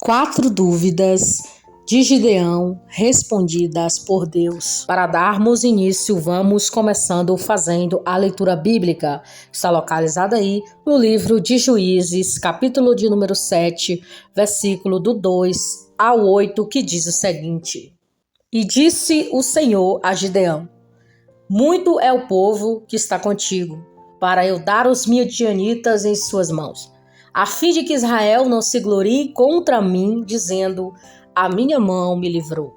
4 dúvidas de Gideão respondidas por Deus. Para darmos início, vamos começando fazendo a leitura bíblica. Está localizada aí no livro de Juízes, capítulo de número 7, versículo do 2 ao 8, que diz o seguinte: E disse o Senhor a Gideão: Muito é o povo que está contigo, para eu dar os midianitas em suas mãos, a fim de que Israel não se glorie contra mim, dizendo: a minha mão me livrou.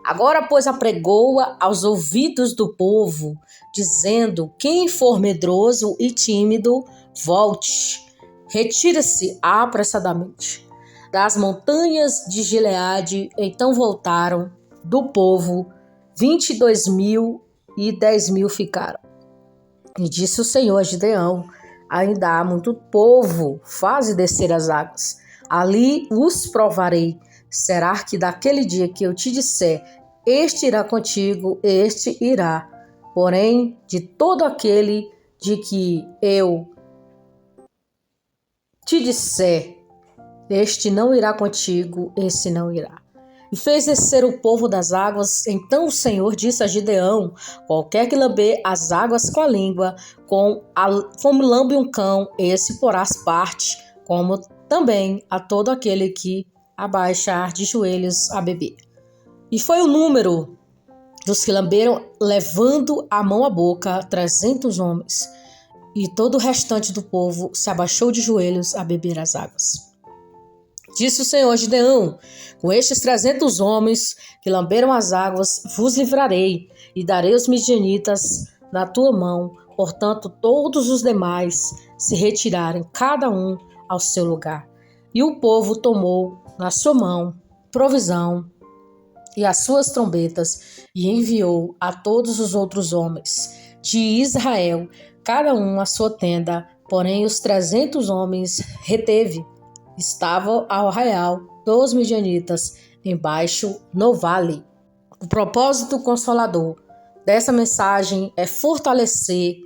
Agora, pois, apregoa aos ouvidos do povo, dizendo: quem for medroso e tímido, volte, retire-se apressadamente. Das montanhas de Gileade, então voltaram do povo 22.000 e 10.000 ficaram. E disse o Senhor a Gideão: ainda há muito povo, faze descer as águas. Ali os provarei. Será que daquele dia que eu te disser, este irá contigo, este irá. Porém, de todo aquele de que eu te disser, este não irá contigo, esse não irá. E fez descer o povo das águas. Então o Senhor disse a Gideão: qualquer que lamber as águas com a língua, como lambe um cão, esse porás parte, como também a todo aquele que abaixar de joelhos a beber. E foi o número dos que lamberam, levando a mão à boca, 300 homens. E todo o restante do povo se abaixou de joelhos a beber as águas. Disse o Senhor a Gideão: com estes 300 homens que lamberam as águas, vos livrarei, e darei os midianitas na tua mão. Portanto, todos os demais se retirarem, cada um ao seu lugar. E o povo tomou na sua mão provisão e as suas trombetas, e enviou a todos os outros homens de Israel, cada um a sua tenda. Porém, os 300 homens reteve. Estavam ao arraial dos midianitas, embaixo no vale. O propósito consolador dessa mensagem é fortalecer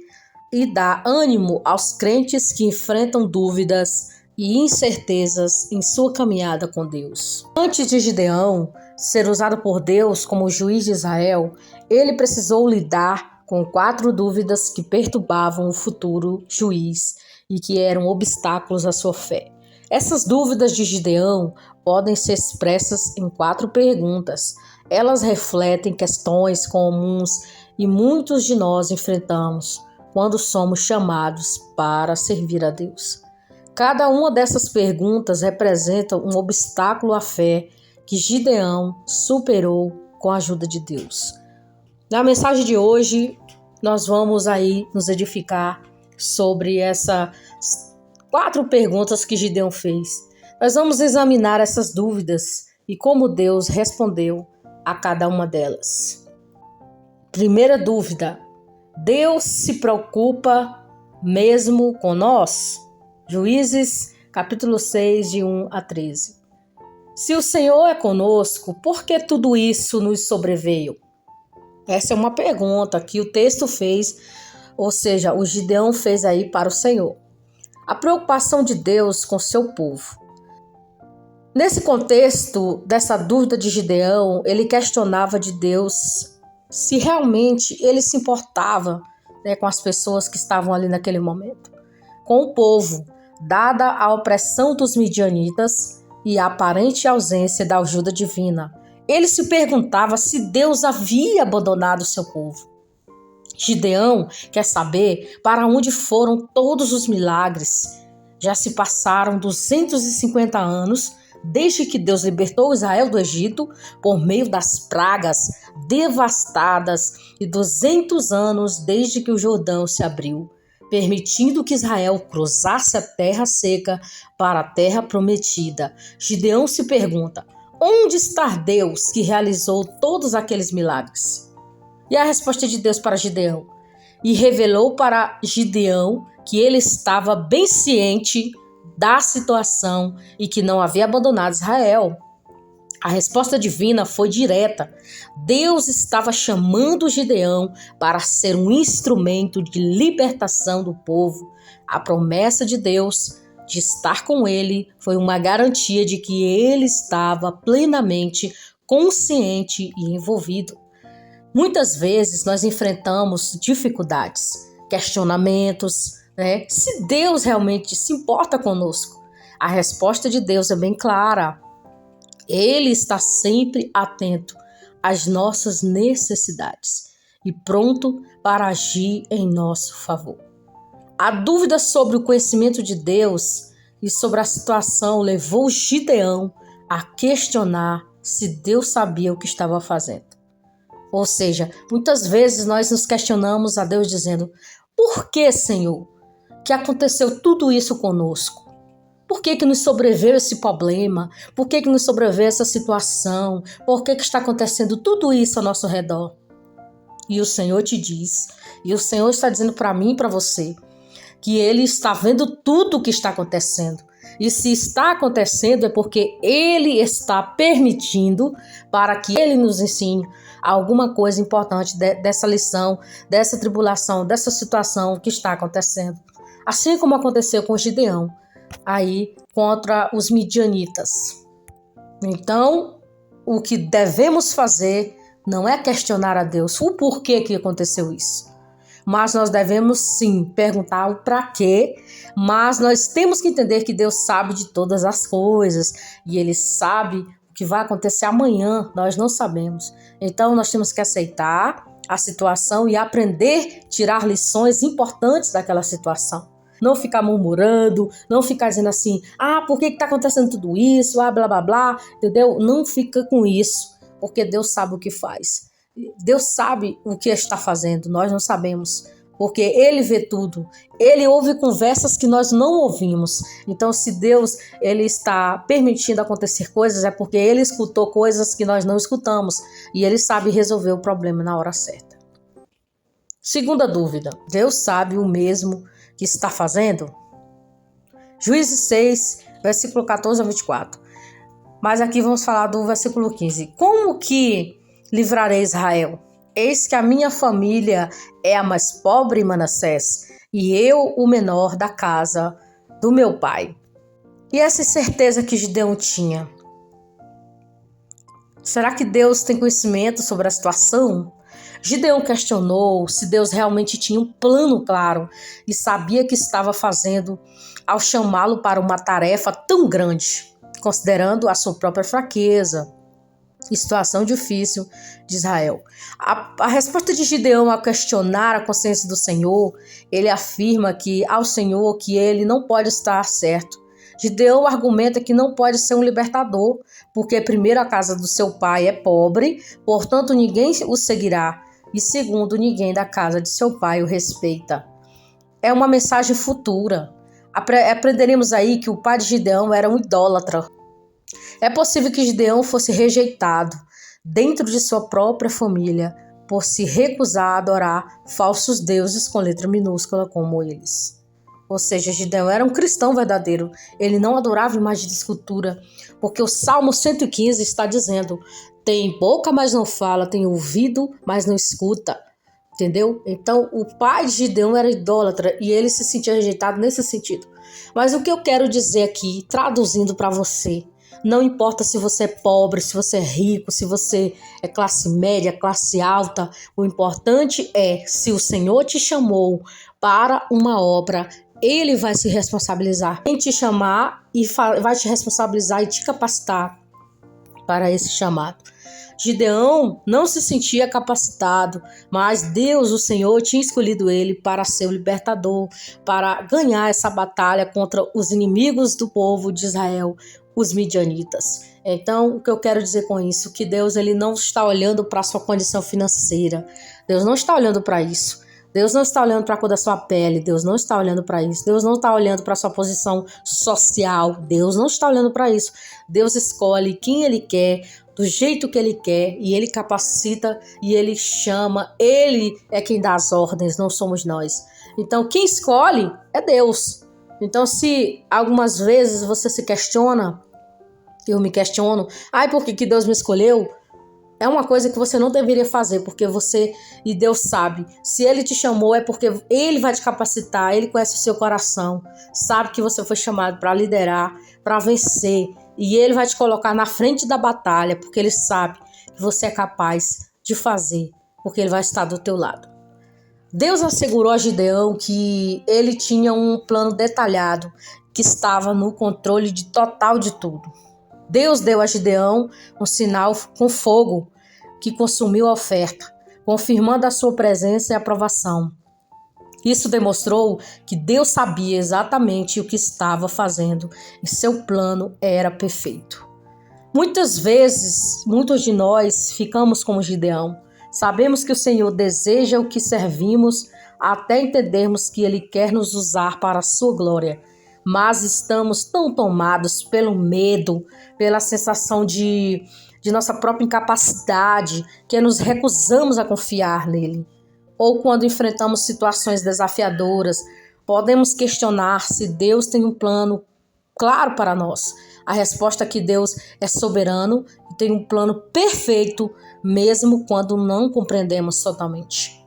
e dar ânimo aos crentes que enfrentam dúvidas e incertezas em sua caminhada com Deus. Antes de Gideão ser usado por Deus como juiz de Israel, ele precisou lidar com 4 dúvidas que perturbavam o futuro juiz e que eram obstáculos à sua fé. Essas dúvidas de Gideão podem ser expressas em 4 perguntas. Elas refletem questões comuns e muitos de nós enfrentamos quando somos chamados para servir a Deus. Cada uma dessas perguntas representa um obstáculo à fé que Gideão superou com a ajuda de Deus. Na mensagem de hoje, nós vamos aí nos edificar sobre essas 4 perguntas que Gideão fez. Nós vamos examinar essas dúvidas e como Deus respondeu a cada uma delas. Primeira dúvida: Deus se preocupa mesmo com nós? Juízes, capítulo 6, de 1 a 13. Se o Senhor é conosco, por que tudo isso nos sobreveio? Essa é uma pergunta que o texto fez, ou seja, o Gideão fez aí para o Senhor. A preocupação de Deus com seu povo. Nesse contexto dessa dúvida de Gideão, ele questionava de Deus se realmente ele se importava, com as pessoas que estavam ali naquele momento, com o povo, dada a opressão dos midianitas e a aparente ausência da ajuda divina. Ele se perguntava se Deus havia abandonado seu povo. Gideão quer saber para onde foram todos os milagres. Já se passaram 250 anos desde que Deus libertou Israel do Egito por meio das pragas devastadas e 200 anos desde que o Jordão se abriu, permitindo que Israel cruzasse a terra seca para a terra prometida. Gideão se pergunta: onde está Deus que realizou todos aqueles milagres? E a resposta de Deus para Gideão: e revelou para Gideão que ele estava bem ciente da situação e que não havia abandonado Israel. A resposta divina foi direta. Deus estava chamando Gideão para ser um instrumento de libertação do povo. A promessa de Deus de estar com ele foi uma garantia de que ele estava plenamente consciente e envolvido. Muitas vezes nós enfrentamos dificuldades, questionamentos, né? Se Deus realmente se importa conosco. A resposta de Deus é bem clara. Ele está sempre atento às nossas necessidades e pronto para agir em nosso favor. A dúvida sobre o conhecimento de Deus e sobre a situação levou Gideão a questionar se Deus sabia o que estava fazendo. Ou seja, muitas vezes nós nos questionamos a Deus dizendo: por que, Senhor, que aconteceu tudo isso conosco? Por que nos sobreveio esse problema? Por que nos sobreveio essa situação? Por que está acontecendo tudo isso ao nosso redor? E o Senhor te diz, e o Senhor está dizendo para mim e para você, que Ele está vendo tudo o que está acontecendo. E se está acontecendo é porque Ele está permitindo para que Ele nos ensine alguma coisa importante dessa lição, dessa tribulação, dessa situação que está acontecendo. Assim como aconteceu com Gideão, aí contra os midianitas. Então, o que devemos fazer não é questionar a Deus o porquê que aconteceu isso. Mas nós devemos sim perguntar o para quê, mas nós temos que entender que Deus sabe de todas as coisas e Ele sabe o que vai acontecer amanhã, nós não sabemos. Então nós temos que aceitar a situação e aprender a tirar lições importantes daquela situação. Não ficar murmurando, não ficar dizendo assim, por que está acontecendo tudo isso, blá blá blá, entendeu? Não fica com isso, porque Deus sabe o que faz. Deus sabe o que está fazendo, nós não sabemos, porque Ele vê tudo. Ele ouve conversas que nós não ouvimos. Então, se Deus ele está permitindo acontecer coisas, é porque Ele escutou coisas que nós não escutamos e Ele sabe resolver o problema na hora certa. Segunda dúvida, Deus sabe o mesmo que está fazendo? Juízes 6, versículo 14 a 24. Mas aqui vamos falar do versículo 15. Como que livrarei Israel? Eis que a minha família é a mais pobre em Manassés, e eu o menor da casa do meu pai. E essa certeza que Gideão tinha? Será que Deus tem conhecimento sobre a situação? Gideão questionou se Deus realmente tinha um plano claro e sabia o que estava fazendo ao chamá-lo para uma tarefa tão grande, considerando a sua própria fraqueza e situação difícil de Israel. A resposta de Gideão ao questionar a consciência do Senhor, ele afirma que ao Senhor que ele não pode estar certo. Gideão argumenta que não pode ser um libertador, porque primeiro a casa do seu pai é pobre, portanto ninguém o seguirá, e segundo, ninguém da casa de seu pai o respeita. É uma mensagem futura. Aprenderemos aí que o pai de Gideão era um idólatra. É possível que Gideão fosse rejeitado dentro de sua própria família por se recusar a adorar falsos deuses com letra minúscula como eles. Ou seja, Gideão era um cristão verdadeiro. Ele não adorava imagem de escultura, porque o Salmo 115 está dizendo: tem boca, mas não fala, tem ouvido, mas não escuta. Entendeu? Então, o pai de Gideão era idólatra e ele se sentia rejeitado nesse sentido. Mas o que eu quero dizer aqui, traduzindo para você, não importa se você é pobre, se você é rico, se você é classe média, classe alta, o importante é, se o Senhor te chamou para uma obra, Ele vai se responsabilizar em te chamar e vai te responsabilizar e te capacitar para esse chamado. Gideão não se sentia capacitado, mas Deus, o Senhor, tinha escolhido ele para ser o libertador, para ganhar essa batalha contra os inimigos do povo de Israel, os midianitas. Então, o que eu quero dizer com isso? Que Deus ele não está olhando para a sua condição financeira. Deus não está olhando para isso. Deus não está olhando para a cor da sua pele. Deus não está olhando para isso. Deus não está olhando para a sua posição social. Deus não está olhando para isso. Deus escolhe quem Ele quer, do jeito que Ele quer, e Ele capacita e Ele chama. Ele é quem dá as ordens, não somos nós. Então, quem escolhe é Deus. Então, se algumas vezes você se questiona, eu me questiono, por que Deus me escolheu? É uma coisa que você não deveria fazer, porque e Deus sabe, se Ele te chamou é porque Ele vai te capacitar, Ele conhece o seu coração, sabe que você foi chamado para liderar, para vencer, e Ele vai te colocar na frente da batalha, porque Ele sabe que você é capaz de fazer, porque Ele vai estar do teu lado. Deus assegurou a Gideão que ele tinha um plano detalhado, que estava no controle total de tudo. Deus deu a Gideão um sinal com fogo que consumiu a oferta, confirmando a sua presença e aprovação. Isso demonstrou que Deus sabia exatamente o que estava fazendo e seu plano era perfeito. Muitas vezes, muitos de nós ficamos como Gideão. Sabemos que o Senhor deseja o que servimos até entendermos que Ele quer nos usar para a sua glória. Mas estamos tão tomados pelo medo, pela sensação de nossa própria incapacidade, que nos recusamos a confiar nele. Ou quando enfrentamos situações desafiadoras, podemos questionar se Deus tem um plano claro para nós. A resposta é que Deus é soberano e tem um plano perfeito, mesmo quando não compreendemos totalmente.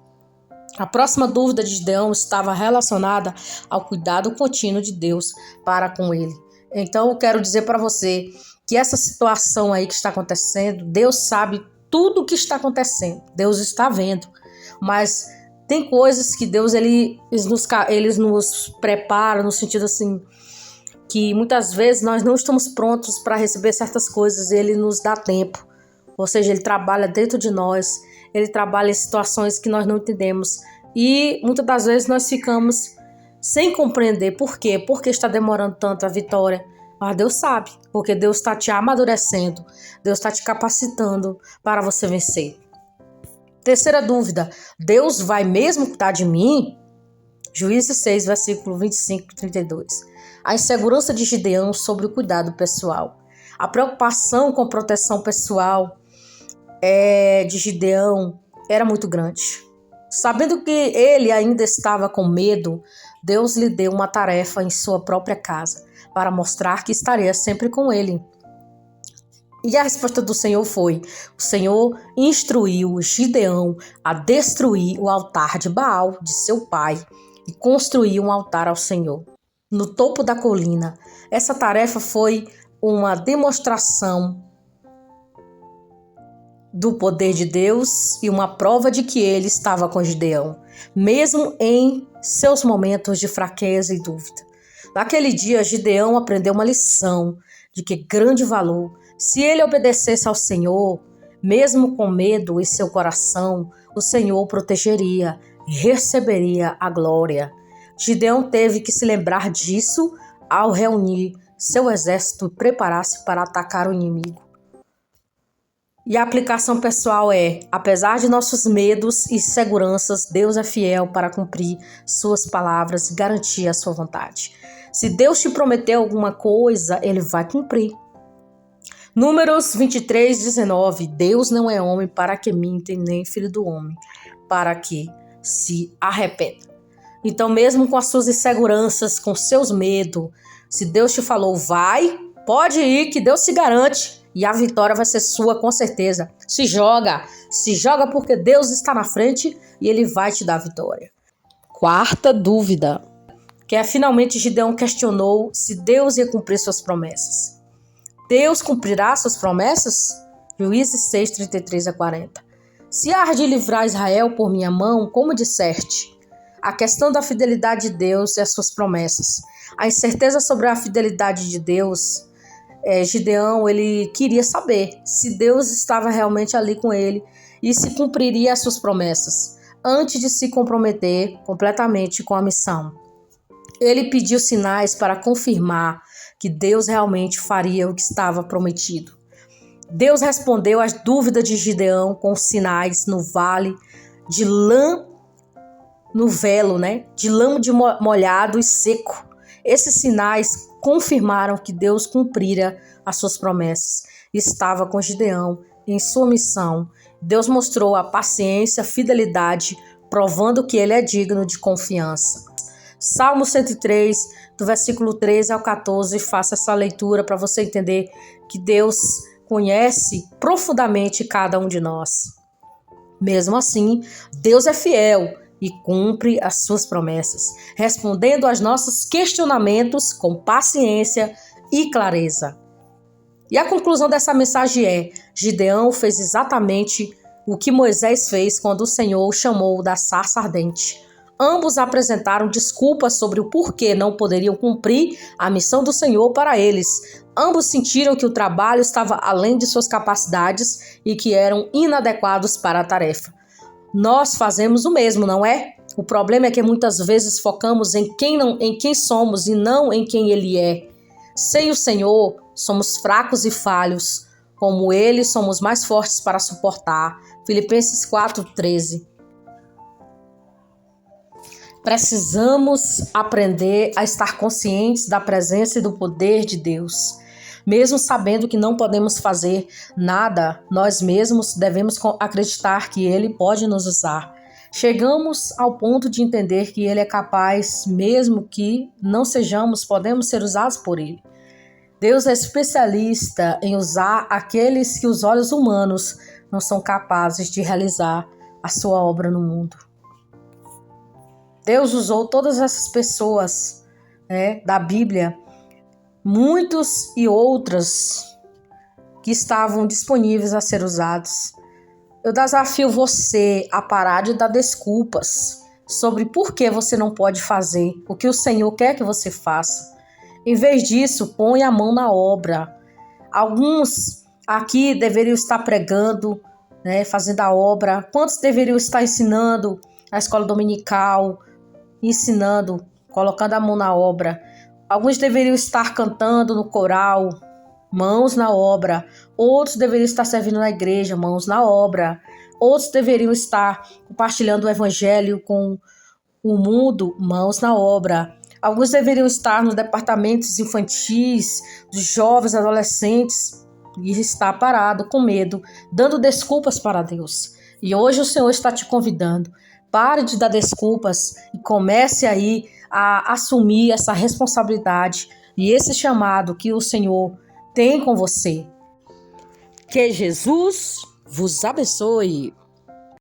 A próxima dúvida de Gideão estava relacionada ao cuidado contínuo de Deus para com ele. Então eu quero dizer para você que essa situação aí que está acontecendo, Deus sabe tudo o que está acontecendo. Deus está vendo. Mas tem coisas que Deus eles nos prepara no sentido assim, que muitas vezes nós não estamos prontos para receber certas coisas e Ele nos dá tempo. Ou seja, Ele trabalha dentro de nós, Ele trabalha em situações que nós não entendemos. E muitas das vezes nós ficamos sem compreender por quê, porque está demorando tanto a vitória. Mas Deus sabe, porque Deus está te amadurecendo, Deus está te capacitando para você vencer. Terceira dúvida, Deus vai mesmo cuidar de mim? Juízes 6, versículo 25 e 32. A insegurança de Gideão sobre o cuidado pessoal. A preocupação com a proteção pessoal de Gideão era muito grande. Sabendo que ele ainda estava com medo, Deus lhe deu uma tarefa em sua própria casa, para mostrar que estaria sempre com ele. E a resposta do Senhor foi: o Senhor instruiu Gideão a destruir o altar de Baal, de seu pai, e construir um altar ao Senhor no topo da colina. Essa tarefa foi uma demonstração do poder de Deus e uma prova de que ele estava com Gideão, mesmo em seus momentos de fraqueza e dúvida. Naquele dia, Gideão aprendeu uma lição de que grande valor, se ele obedecesse ao Senhor, mesmo com medo em seu coração, o Senhor o protegeria e receberia a glória. Gideão teve que se lembrar disso ao reunir seu exército e preparar-se para atacar o inimigo. E a aplicação pessoal apesar de nossos medos e seguranças, Deus é fiel para cumprir suas palavras e garantir a sua vontade. Se Deus te prometeu alguma coisa, Ele vai cumprir. Números 23, 19. Deus não é homem para que minta, nem filho do homem para que se arrependa. Então, mesmo com as suas inseguranças, com seus medos, se Deus te falou, vai, pode ir, que Deus se garante. E a vitória vai ser sua, com certeza. Se joga porque Deus está na frente e Ele vai te dar a vitória. Quarta dúvida, que finalmente Gideão questionou se Deus ia cumprir suas promessas. Deus cumprirá suas promessas? Juízes 6, 33 a 40. Se há de livrar Israel por minha mão, como disseste? A questão da fidelidade de Deus e as suas promessas. A incerteza sobre a fidelidade de Deus, Gideão, ele queria saber se Deus estava realmente ali com ele e se cumpriria as suas promessas, antes de se comprometer completamente com a missão. Ele pediu sinais para confirmar que Deus realmente faria o que estava prometido. Deus respondeu às dúvidas de Gideão com sinais no vale de lã, no velo, de lã molhado e seco. Esses sinais confirmaram que Deus cumprira as suas promessas. Estava com Gideão em sua missão. Deus mostrou a paciência, a fidelidade, provando que ele é digno de confiança. Salmo 103, do versículo 13 ao 14, faça essa leitura para você entender que Deus conhece profundamente cada um de nós. Mesmo assim, Deus é fiel e cumpre as suas promessas, respondendo aos nossos questionamentos com paciência e clareza. E a conclusão dessa mensagem é: Gideão fez exatamente o que Moisés fez quando o Senhor o chamou da sarça ardente. Ambos apresentaram desculpas sobre o porquê não poderiam cumprir a missão do Senhor para eles. Ambos sentiram que o trabalho estava além de suas capacidades e que eram inadequados para a tarefa. Nós fazemos o mesmo, não é? O problema é que muitas vezes focamos em quem somos e não em quem Ele é. Sem o Senhor, somos fracos e falhos. Como Ele, somos mais fortes para suportar. Filipenses 4:13. Precisamos aprender a estar conscientes da presença e do poder de Deus. Mesmo sabendo que não podemos fazer nada, nós mesmos devemos acreditar que Ele pode nos usar. Chegamos ao ponto de entender que Ele é capaz, mesmo que não sejamos, podemos ser usados por Ele. Deus é especialista em usar aqueles que os olhos humanos não são capazes de realizar a sua obra no mundo. Deus usou todas essas pessoas, da Bíblia, muitos e outras que estavam disponíveis a ser usados. Eu desafio você a parar de dar desculpas sobre por que você não pode fazer o que o Senhor quer que você faça. Em vez disso, põe a mão na obra. Alguns aqui deveriam estar pregando, fazendo a obra. Quantos deveriam estar ensinando a escola dominical, ensinando, colocando a mão na obra? Alguns deveriam estar cantando no coral, mãos na obra. Outros deveriam estar servindo na igreja, mãos na obra. Outros deveriam estar compartilhando o evangelho com o mundo, mãos na obra. Alguns deveriam estar nos departamentos infantis, dos jovens, adolescentes, e estar parado, com medo, dando desculpas para Deus. E hoje o Senhor está te convidando. Pare de dar desculpas e comece aí a assumir essa responsabilidade e esse chamado que o Senhor tem com você. Que Jesus vos abençoe.